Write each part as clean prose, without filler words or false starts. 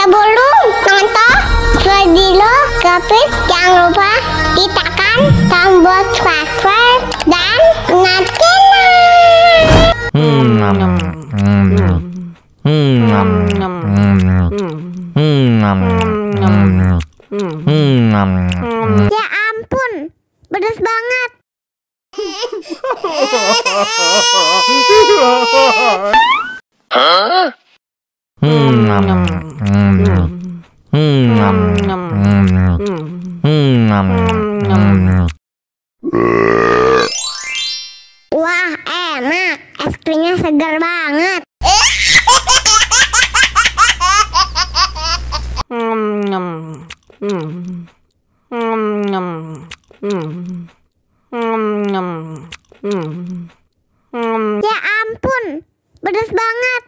Sebelum nonton video Kepit, jangan lupa tekan tombol subscribe dan ya ampun, pedas banget. Wah, enak, es krimnya segar banget. Ya ampun, pedas banget.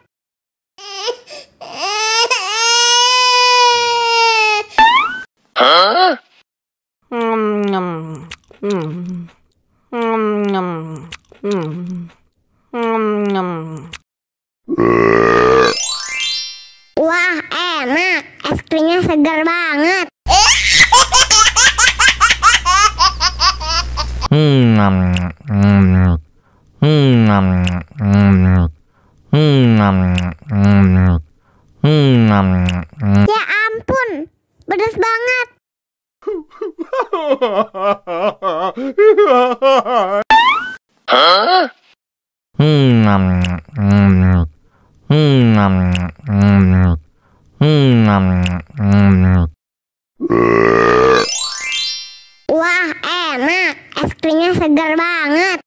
Wah, enak, es krimnya segar banget. Ya ampun, pedas banget. Wah, enak, es krimnya segar banget.